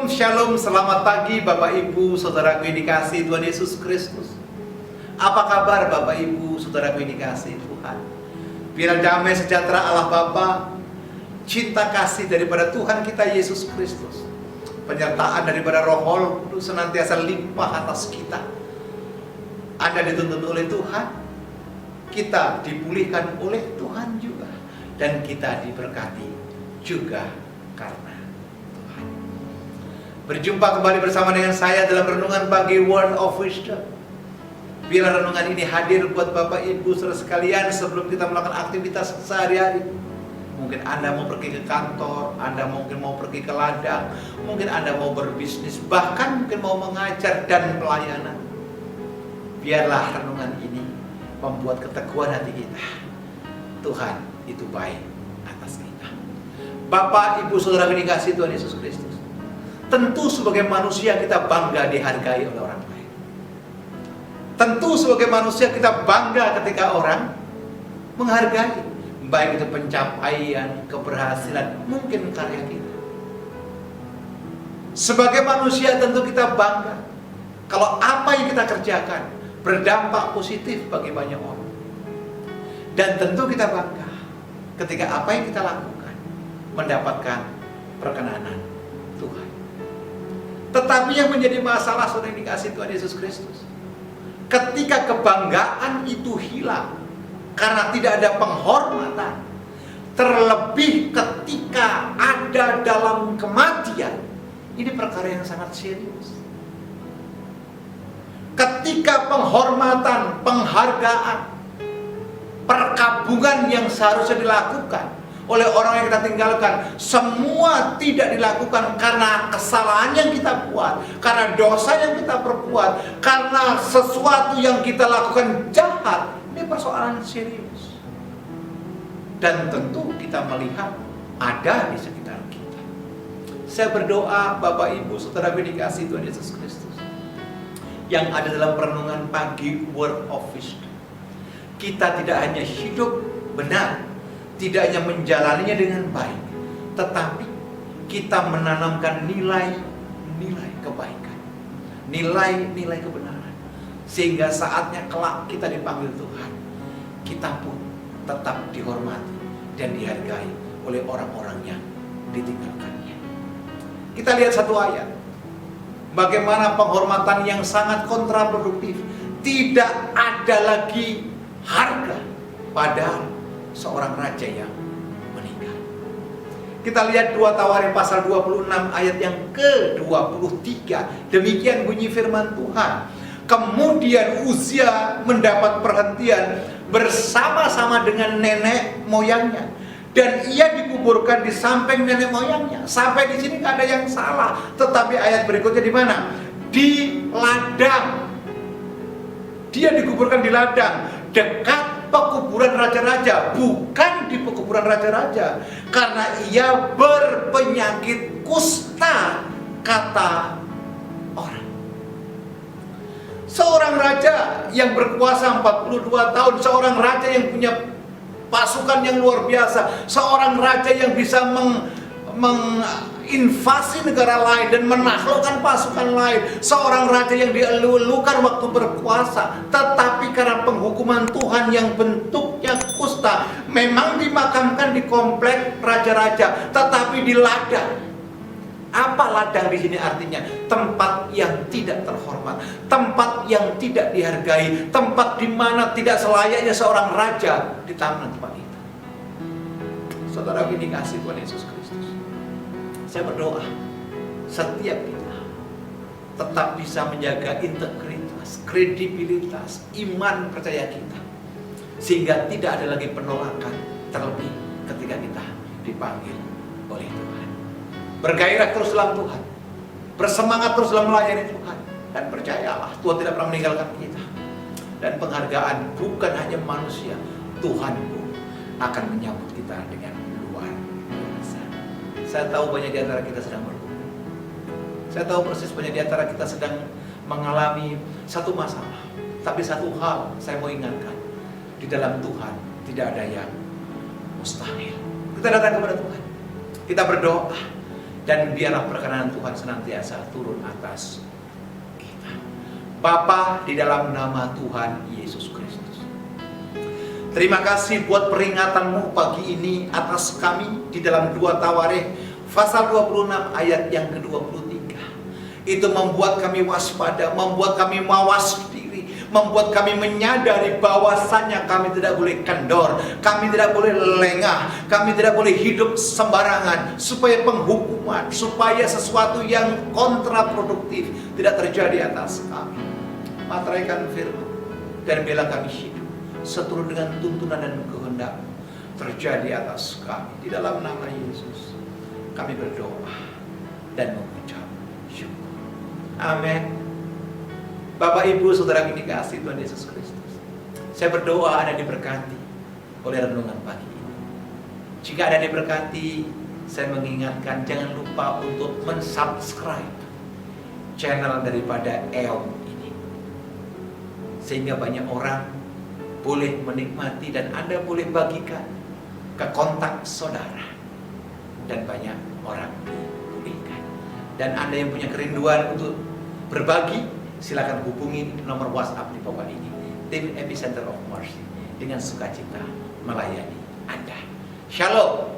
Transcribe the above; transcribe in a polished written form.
Shalom, shalom, selamat pagi Bapak Ibu, Saudaraku yang dikasihi Tuhan Yesus Kristus. Apa kabar Bapak Ibu, Saudaraku yang dikasihi Tuhan? Biar damai sejahtera Allah Bapa, cinta kasih daripada Tuhan kita Yesus Kristus, penyertaan daripada Roh Kudus senantiasa limpah atas kita. Anda dituntun oleh Tuhan, kita dipulihkan oleh Tuhan juga, dan kita diberkati juga karena Tuhan. Berjumpa kembali bersama dengan saya dalam renungan pagi Word of Wisdom. Biar renungan ini hadir buat Bapak Ibu saudara sekalian sebelum kita melakukan aktivitas sehari-hari. Mungkin Anda mau pergi ke kantor, Anda mungkin mau pergi ke ladang, mungkin Anda mau berbisnis, bahkan mungkin mau mengajar dan pelayanan. Biarlah renungan ini membuat keteguhan hati kita. Tuhan itu baik atas kita. Bapak, Ibu, Saudara yang dikasihi Tuhan Yesus Kristus, tentu sebagai manusia kita bangga dihargai oleh orang lain. Tentu sebagai manusia kita bangga ketika orang menghargai, baik itu pencapaian, keberhasilan, mungkin karya kita. Sebagai manusia tentu kita bangga kalau apa yang kita kerjakan berdampak positif bagi banyak orang. Dan tentu kita bangga ketika apa yang kita lakukan mendapatkan perkenanan Tuhan. Tetapi yang menjadi masalah saudara yang dikasihi Tuhan Yesus Kristus, ketika kebanggaan itu hilang karena tidak ada penghormatan, terlebih ketika ada dalam kematian, ini perkara yang sangat serius. Ketika penghormatan, penghargaan, perkabungan yang seharusnya dilakukan oleh orang yang kita tinggalkan, semua tidak dilakukan karena kesalahan yang kita buat, karena dosa yang kita perbuat, karena sesuatu yang kita lakukan jahat. Ini persoalan serius. Dan tentu kita melihat ada di sekitar kita. Saya berdoa Bapak Ibu Saudara yang dikasihi Tuhan Yesus Kristus, yang ada dalam perenungan pagi Word of Wisdom, kita tidak hanya hidup benar, tidak hanya menjalaninya dengan baik, tetapi kita menanamkan nilai-nilai kebaikan, nilai-nilai kebenaran, sehingga saatnya kelak kita dipanggil Tuhan, kita pun tetap dihormati dan dihargai oleh orang-orang yang ditinggalkannya. Kita lihat satu ayat, bagaimana penghormatan yang sangat kontraproduktif. Tidak ada lagi harga pada seorang raja yang meninggal. Kita lihat 2 Tawarin pasal 26 ayat yang ke-23. Demikian bunyi firman Tuhan. Kemudian Uzia mendapat perhentian bersama-sama dengan nenek moyangnya, dan ia dikuburkan di samping nenek moyangnya. Sampai di sini nggak ada yang salah. Tetapi ayat berikutnya di mana? Di ladang. Dia dikuburkan di ladang dekat pekuburan raja-raja, bukan di pekuburan raja-raja, karena ia berpenyakit kusta, kata orang. Seorang raja yang berkuasa 42 tahun, seorang raja yang punya pasukan yang luar biasa, seorang raja yang bisa menginvasi negara lain dan menaklukkan pasukan lain, seorang raja yang dielu-elukan waktu berkuasa, tetapi karena penghukuman Tuhan yang bentuknya kusta, memang dimakamkan di komplek raja-raja, tetapi di ladang. Apa ladang di sini artinya? Tempat yang tidak terhormat, tempat yang tidak dihargai, tempat di mana tidak selayaknya seorang raja ditanam tempat itu. Saudara ini kasih Tuhan Yesus Kristus, saya berdoa setiap kita tetap bisa menjaga integritas, kredibilitas, iman percaya kita, sehingga tidak ada lagi penolakan, terlebih ketika kita dipanggil oleh Tuhan. Bergairah terus dalam Tuhan, bersemangat terus dalam melayani Tuhan, dan percayalah Tuhan tidak pernah meninggalkan kita. Dan penghargaan bukan hanya manusia, Tuhan pun akan menyambut kita dengan luar biasa. Saya tahu banyak di antara kita sedang bergumul. Saya tahu persis banyak di antara kita sedang mengalami satu masalah. Tapi satu hal saya mau ingatkan, di dalam Tuhan tidak ada yang mustahil. Kita datang kepada Tuhan, kita berdoa, Dan biarlah perkenan Tuhan senantiasa turun atas kita. Bapa, di dalam nama Tuhan Yesus Kristus, terima kasih buat peringatan-Mu pagi ini atas kami di dalam 2 Tawarikh pasal 26 ayat yang ke-23. Itu membuat kami waspada, membuat kami mawas diri, membuat kami menyadari bahwasannya kami tidak boleh kendor, kami tidak boleh lengah, kami tidak boleh hidup sembarangan, supaya penghukuman, supaya sesuatu yang kontraproduktif tidak terjadi atas kami. Materaikan firman dan bela kami hidup seturut dengan tuntunan dan kehendak terjadi atas kami. Di dalam nama Yesus kami berdoa dan mengucap syukur. Amin. Bapak, Ibu, Saudara yang dikasihi Tuhan Yesus Kristus, saya berdoa Anda diberkati oleh renungan pagi ini. Jika Anda diberkati, saya mengingatkan jangan lupa untuk mensubscribe channel daripada EOM ini, sehingga banyak orang boleh menikmati dan Anda boleh bagikan ke kontak saudara dan banyak orang dipulihkan. Dan Anda yang punya kerinduan untuk berbagi, silakan hubungi nomor WhatsApp di bawah ini. Tim Epicenter of Mercy dengan sukacita melayani Anda. Shalom.